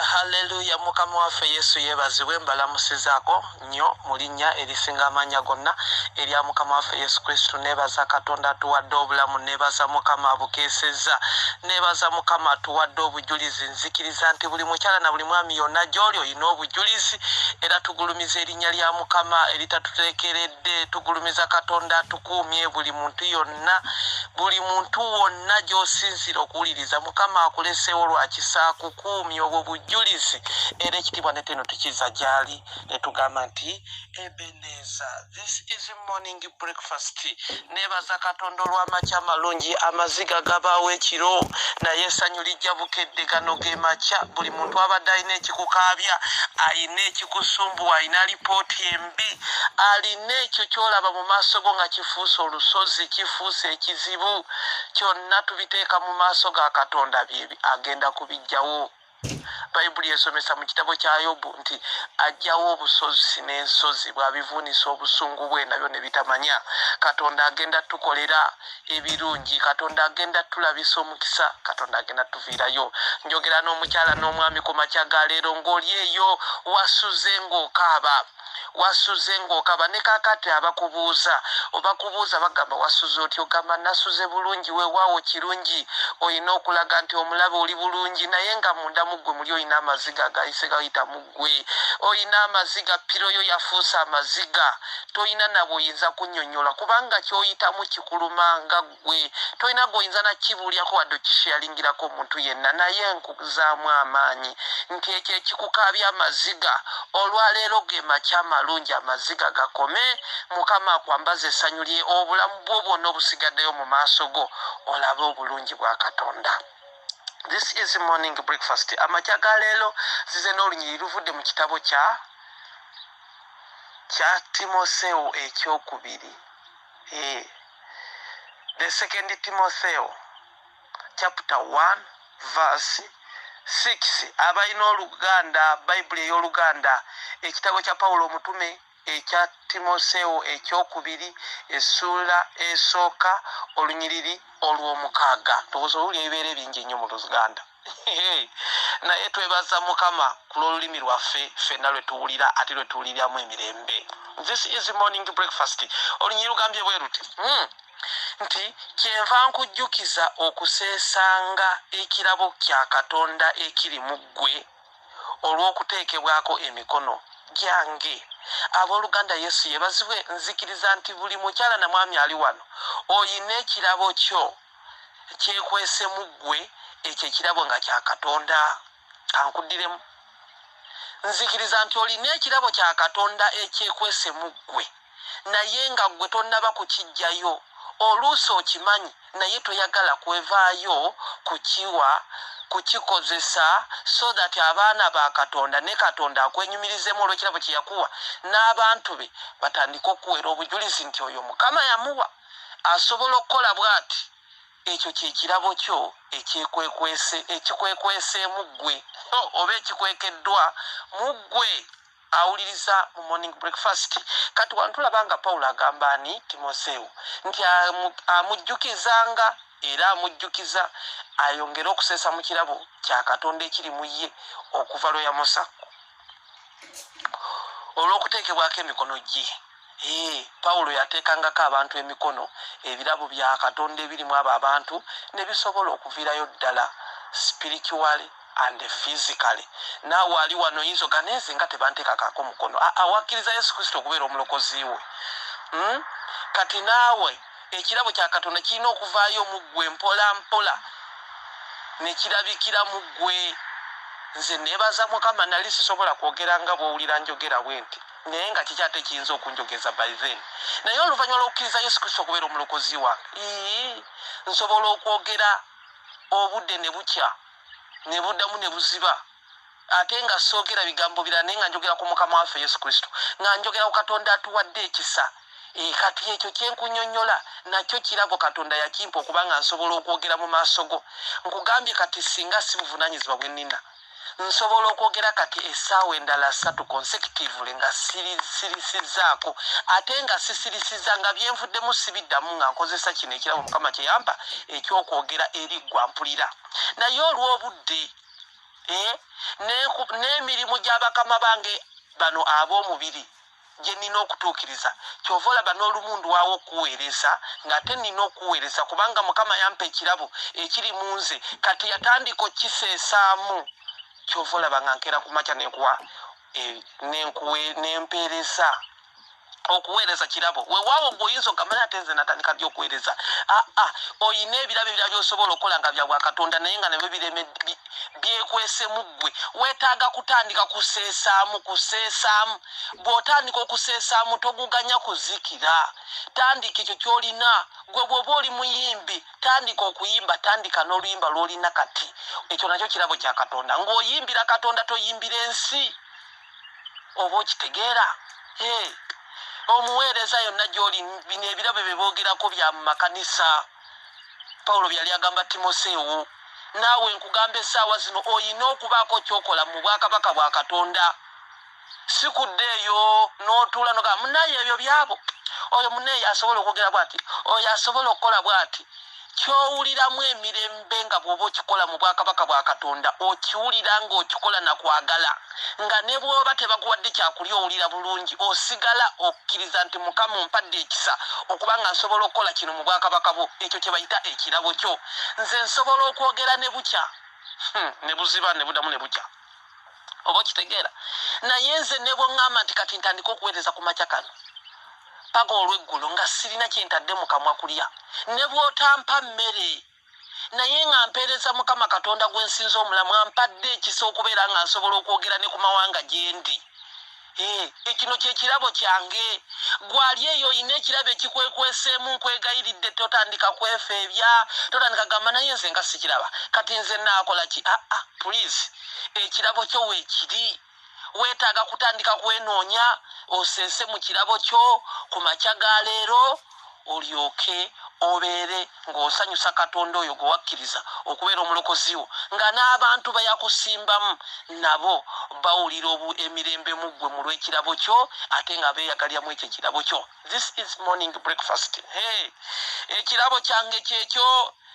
haleluya mukama waffe Yesu yebazibwe mbalamusizaako nnyo mu linnya erisinga amanya gonna erya mukama waffe Yesu Kristo. Nebaza Katonda atuwadde obulamu, nebaza mukama abukeesezza, nebaza mukama atuwadde obujulizi. Nzikiriza nti buli mukyala na buli mwami yonna gy'oli olina obujulizi, era tugulumiza erinnya lya mukama eritatuteekeredde. Tugulumiza Katonda atukuumye buli muntu yonna, buli muntu wonna gy'osinzira okuwuliriza mukama akuleseewo lwakisa akukuumye obwo bujulizi, era ekitiibwa neteno tukiza gy'ali netugamba nti Ebeneza. This is morning breakfast. Nebaza Katonda olw'amakya malungi, amaziga gabaawo ekiro naye essanyu lijja bukedde. Gano ge makya. Buli muntu abadde alina ekikukaabya, alina ekikusumbuwa, alina lipooti embi, alina ekyo kyolaba mu maaso go nga kifuuse olusozi, kifuuse ekizibu, kyonna tubiteeka mu maaso ga Katonda byebi agenda kubijjawo. Bayibuli esomesa mu kitabo kya Yobu nti ajjawo obusozi n'ensozi bw'abivuunisa obusungu bwe nabyo ne bitamanya. Katonda agenda tukolera ebirungi, Katonda agenda tulabisa omukisa, Katonda agenda tuviirayo. Njogera n'omukyala n'omwami ku makya ga leero ng'oli eyo wasuze ng'okaba ne kaakati abakubuuza obakubuuza bagamba wasuze otyo, ogamba nasuze bulungi. Weewaawo kirungi, olina okulaga nti omulabe oli bulungi, naye nga munda mu ggwe muli olina amaziga gayise gayita mu ggwe, olina amaziga, piro yo yafuusa amaziga, tolina nabwe oyinza kunnyonnyola kubanga ky'oyitamu kikulumanga ggwe, tolina gweoyinza nakibuulyako wadde okisheyalingirako omuntu yenna. Naye nkuzaamu amaanyi nti ekyo ekikukaabya amaziga olwaleero ge makya malungi, amaziga gakome, mukama akwambaza essanyu lye, obulamu bwo bwonna obusigaddeyo mu maaso go olabe obulungi bwa Katonda. This is morning breakfast. Amakya ga leero zize n'olunyiri luvudde mu kitabo kya Timotheo ekyokubiri. The second Timotheo chapter 1 verse 6. Abalina Oluganda, Bayibuli ey'Oluganda, ekitabo kya Pawulo omutume ekya Timotheo ekyokubiri essuula esooka olunyiriri olw'omukaaga. Ndowooza owulira ebibeera bingi ennyo mu Luganda. Naye twebaza mukama ku lw'olulimi lwaffe ffenna lwe tuwulira ate lwe tuwuliramu emirembe. This is morning breakfast. Olunyiriri lugambye bwe luti nti kyenva nkujjukiza okuseesanga ekirabo kya Katonda ekiri mu ggwe olw'okuteekebwako emikono gyange. Abooluganda Yesu yebazibwe. Nzikiriza nti buli mukyala na mwami ali wano oyina ekirabo kyo kyekwese mu ggwe, ekyo ekirabo nga kya Katonda. Kankuddiremu. Nzikiriza nti olina ekirabo kya Katonda ekyekwese mu ggwe naye nga ggwe tonnaba kukiggyayo. Oluusi okimanyi naye toyagala kwevaayo kukikozesa so that abaana ba Katonda ne Katonda akwenyumirizemu olw'ekirabo kye yakuwa n'abantu be batandika okuwera obujulizi nti oyo Mukama yamuwa asobola okukola bw'ati. Ekyo kye kirabo kyo ekikwekweseemu ggwe oba ekikwekeddwa mu ggwe. Awuliriza mu morning breakfast. Kati wantulabanga Pawulo agamba ani Timotheo nti amujjukizanga era amujjukiza ayongere okuseesa mu kirabo kya Katonda ekiri mu ye okuva lwe yamusa olw'okuteekebwako emikono gye. Pawulo yateekangako abantu emikono, ebirabo bya Katonda ebirimu abo abantu ne bisobola okuviirayo ddala spiritually and physically. Naawe ali wano oyinza oganeze nga tebanteekakako mukono. Awakkiriza Yesu Kristo okubeera omulokozi we. Kati naawe ekirabo kya Katonda kirina okuvaayo mu ggwe mpola mpola ne kirabikira mu ggwe. Nze neebaza Mukama nali sisobola kwogera nga bw'owulira njogera bwe nti naye nga kikyate kiyinza okunjogeza by then. Naye oluvannyuma lw'okukkiriza Yesu Kristo okubeera omulokozi wange nsobola okwogera obudde ne bukya ne buddamu ne buziba ate nga soogera bigambo birala naye nga njogera ku Mukama waffe Yesu Kristo, nga njogera ku Katonda atuwadde ekisa. Kati ekyo kyenkunnyonnyola nakyo kirabo Katonda yakimpa okuba nga nsobola okwogera mu maaso go. Nkugambye kati singa si buvunaanyizibwa bwe nnina nsobola okwogera kati essaawa endala 3 consecutively nga sirisizzaako ate nga sisirisiza nga byenvuddemu sibiddamu nga nkozesa kino ekirabo Mukama kye yampa ekyokwogera eri ggwe ampulira. Naye olw'obudde n'emirimu gy'abakama bange bano ab'omubiri gye nina okutuukiriza kyova olaba n'olumu ndwawo okuweereza ng'ate nina okuweereza kubanga mukama yampa ekirabo ekiri mu nze kati yatandika okkiseesaamu kyova olaba nga nkeera ku makya nempeereza okuweereza kirabo weewaawo gweoyinza ogamanya ate nze natandika ddy okuweereza oyina ebirabo ebira byosobola okukola nga bya bwakatonda naye nga nebyo bireme byekwese mu ggwe weetaaga kutandika kuseesaamu bw'otandika okuseesaamu toguganya kuzikira tandika ekyo ky'olina gwe bw'oba oli muyimbi tandika okuyimba tandika n'oluyimba lw'olina kati ekyo nakyo kirabo kya katonda ng'oyimbira katonda toyimbira ensi oba okitegeera omuweereza yonna gy'oli bino ebirabo bye boogerako bya mu makanisa pawulo byali agamba timoseewo naawe nkugamba essaawa zino oyina okubaako kyokola mu bwakabaka bwa katonda si kudde eyo n'otuula nogamba munaye ebyo byabo oyo munaye asobola okwogera bw'ati oyo asobola okukola bw'ati kyowuliramu emirembe nga bw'oba okikola mu bwakabaka bwa katonda okiwulira ng'okikola nakwagala nga ne bw'oba tebakuwadde kyakulya owulira bulungi osigala okkiriza nti mukama ompadde ekisa okuba nga nsobola okukola kino mu bwakabaka bwo ekyo kye bayita ekirabo kyo nze nsobola okwogera ne bukya ne buziba ne budamu ne bukya oba okitegeera naye nze ne bw'oŋŋamba nti kati ntandika okuweereza ku makya kano paka olw'eggulo nga sirina kyentadde mu kamwa kulya ne bw'otampa mmere naye nga mpeereza mukama katonda gwe nsinza omulamu ampadde ekisa okubeera nga nsobola okwogera ne ku mawanga gye ndi ekino kyekirabo kyange gwali eyo oyina ekirabo ekikwekweseemu nkwegayiridde totandika kwefeebya totandika gamba naye nze nga sikiraba kati nze naakola ki please ekirabo kyo weekiri weetaaga kutandika kwenoonya oseese mu kirabo kyo ku makya ga leero olyoke obeere ng'osanyusa katonda oyo gwe wakkiriza okubeera omulokozi wo nga n'abantu bayakusimbamu nabo bawulira emirembe mu ggwe mu lw'ekirabo kyo ate nga beeyagalyamu ekyo ekirabo kyo. This is morning breakfast. Ekirabo kyange kyekyo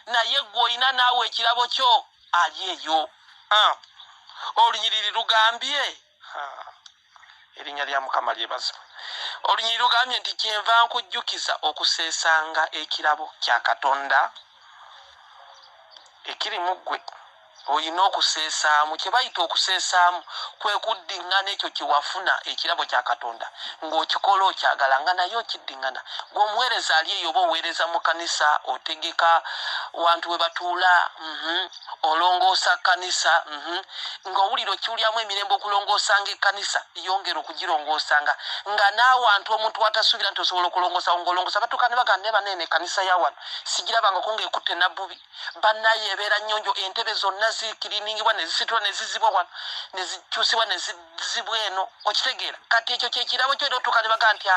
naye ggwe olina naawe ekirabo kyo ali eyo. Olunyiriri lugambye erinnya lya mukama lyebazibwe. Olunyiriri lugambye nti kyenva nkujjukiza okuseesanga ekirabo kya katonda ekiri mu ggwe olina okuseesaamu kye bayita okuseesaamu kwe kuddiŋŋana ekyo kye wafuna ekirabo kya katonda ng'okikola okyagala nga naye okiddiŋŋana ng'omuweereza ali eyo oba oweereza mu kanisa otegeka wantu we batuula olongoosa kanisa ng'owulira okiwulyamu emirembe okulongoosanga ekkanisa yongera okugirongoosanga nga n'awantu omuntu watasuubira nti osobola okulongoosa ng'olongoosa batuuka ne bagamba ne baneene ekkanisa ya wano sigirabangako ng'ekutte nabbubi bannaye ebeera nnyonjo entebe zonna zikiriningibwa ne zisitulwa ne zizibwa wano ne zikyusibwa ne zizibwa eno okitegeera kati ekyo kyekirabo kyo era otuuka ne bagamba nti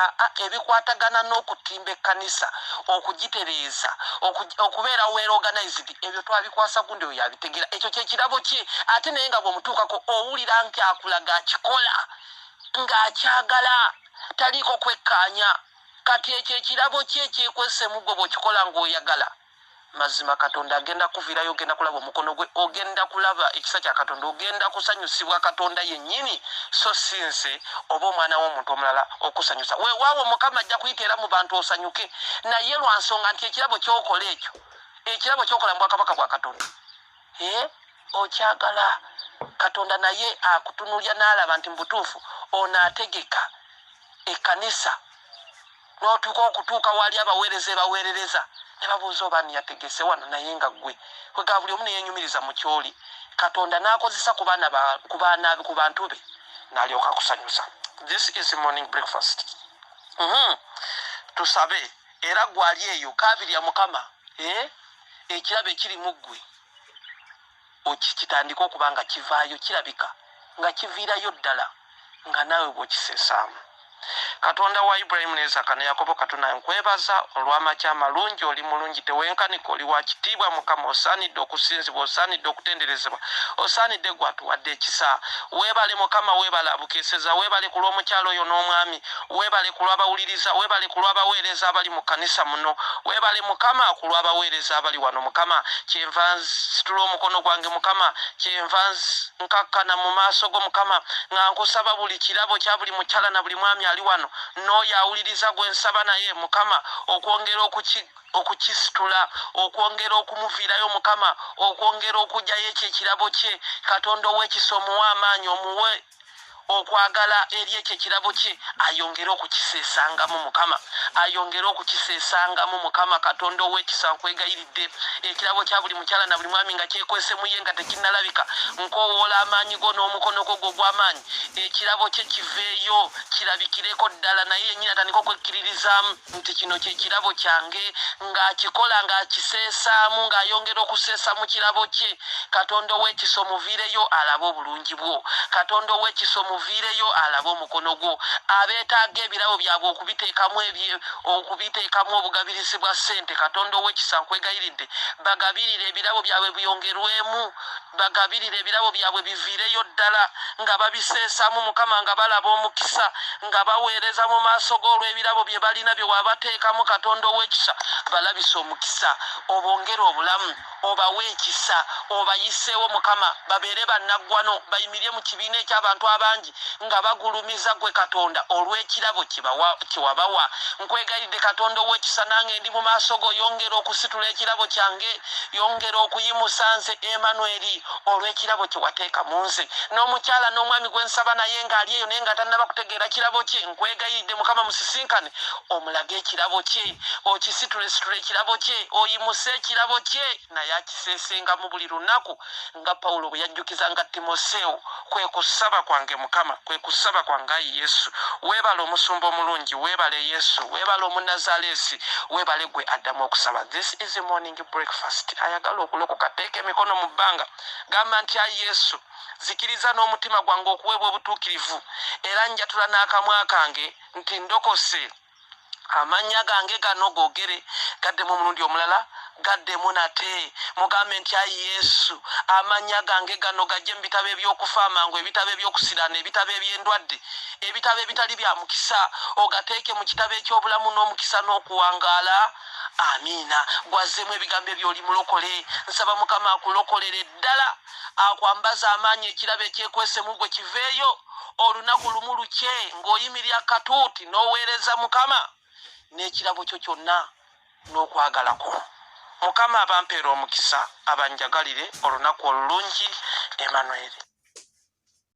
ebikwatagana n'okutimba ekkanisa okugitereeza okubeera well organized ebyo twabikwasa gundi oyo abitegeera ekyo kyekirabo kye ate naye nga bw'omutuukako owulira nti akulaga akikola ng'akyagala taliiko kwekkaanya kati ekyo ekirabo kye ekyekwese mu ggwe bw'okikola ng'oyagala mazima katonda agenda kuviirayo ogenda kulaba omukono gwe ogenda kulaba ekisa kya katonda ogenda kusanyusibwa katonda yennyini so si nze oba omwana w'omuntu omulala okusanyusa weewaawo mukama ajja kuyiteera mu bantu osanyuke naye lwa nsonga nti ekirabo kyokola ekyo ekirabo kyokola mu bwakabaka bwa katonda okyagala katonda naye akutunulya n'alaba nti mu butuufu ono ategeka ekkanisa n'otuuka okutuuka wali abaweereza baweerereza ne babuuza oba ani yategese wano naye nga ggwe kwega buli omu neyeenyumiriza mu kyoli katonda n'akozesa ku bantu be n'alyoka kusanyusa. This is morning breakfast. Tusabe era gwali eyo kaabirya mukama ekirabo ekiri mu ggwe okitandika okuba nga kivaayo kirabika nga kiviirayo ddala nga naawe bw'okiseesaamu. Katonda wa Ibrahim ne Isaka ne Yakobo Katonda nkwebaza olw'amakya amalungi oli mulungi tewenkanika oli wa kitiibwa Mukama osaanidde okusinzibwa osaanidde okutenderezebwa osaanidde gwatuwadde ekisa weebale Mukama weebale abukeeseza weebale ku lw'omukyalo oyo n'omwami weebale ku lw'abawuliriza weebale ku lw'abaweereza abali mu kanisa muno weebale Mukama ku lw'abaweereza abali wano Mukama kyenva nsitula omukono gwange Mukama kyenva nkakkana mu maaso go Mukama nga nkusaba buli kirabo kya buli mukyala na buli mwami ali wano n'oyo awuliriza gwe nsaba naye Mukama okwongera okukisitula okwongera okumuviirayo Mukama okwongera okugyayo ekyo ekirabo kye Katonda ow'ekisa omuwe amaanyi omuwe okwagala eri ekyo ekirabo kye ayongere okukiseesangamu Mukama ayongere okukiseesangamu Mukama Katonda ow'ekisa nkwegayiridde ekirabo kya buli mukyala na buli mwami nga kyekwese mu ye nga tekinnalabika nkowoola amaanyi go n'omukono gwo gw'amaanyi ekirabo kye kiveeyo kirabikireko ddala naye yennyini atandika okwekkiririzaamu nti kino kyekirabo kyange ng'akikola ng'akiseesaamu ng'ayongera okuseesa mu kirabo kye Katonda ow'ekisa omuviireyo alabe obulungi bwo Katonda ow'ekisa omuviireyo alabe omukono gwo abeetaaga ebirabo byabwe okubiteekamu obugabirizi bwa ssente Katonda ow'ekisa nkwegayiridde bagabirire ebirabo byabwe byongerwemu bagabirire ebirabo byabwe biviireyo ddala nga babiseesamu Mukama nga balaba omukisa nga baweereza mu maaso g'olw'ebirabo bye balina bye wabateekamu Katonda ow'ekisa balabisa omukisa obongere obulamu obawe ekisa obayiseewo Mukama babeere bannaggwano bayimirye mu kibiina eky'abantu abangi nga bagulumiza gwe Katonda olw'ekirabo kye wabawa nkwegayiridde Katonda ow'ekisa nange ndi mu maaso go yongera okusitula ekirabo kyange yongera okuyimusa nze Emmanuel olw'ekirabo kye wateeka mu nze n'omukyala n'omwami gwe nsaba naye ng'ali eyo naye nga tannaba kutegeera kirabo kye nkwegayiridde Mukama musisinkane omulage ekirabo kye okisitulesitule ekirabo kye oyimuse ekirabo kye naye akiseesengamu buli lunaku nga Pawulo bwe yajjukizanga Timoseewo kwe kusaba kwange Mukama kwe kusaba kwange ayi Yesu weebale omusumba omulungi weebale Yesu weebale omunnazaaleesi weebale gwe addamu okusaba this is a morning breakfast ayagala okulokoka teeka emikono mu bbanga gamba nti ayi Yesu zikiriza n'omutima gwange okuweebwa obutuukirivu era njatula n'akamwa kange nti ndokose amannya gange gano googere gaddemu omulundi omulala gaddemu nate mugambe nti ayi Yesu amannya gange gano gajje mu bitabo eby'okufa amangu ebitabo eby'okusirana ebitabo eby'endwadde ebitabo ebitali bya mukisa ogateeke mu kitabo eky'obulamu n'omukisa n'okuwangaala amiina gwazzemu ebigambo ebyoli mulokole nsaba Mukama akulokolere ddala akwambaza amaanyi ekirabo ekyekwese mu gwe kiveeyo olunaku lumu lukye ng'oyimirya katuuti n'oweereza Mukama n'ekirabo kyo kyonna n'okwagalako Mukama abampeera omukisa abanjagalire olunaku olulungi Emmanuel.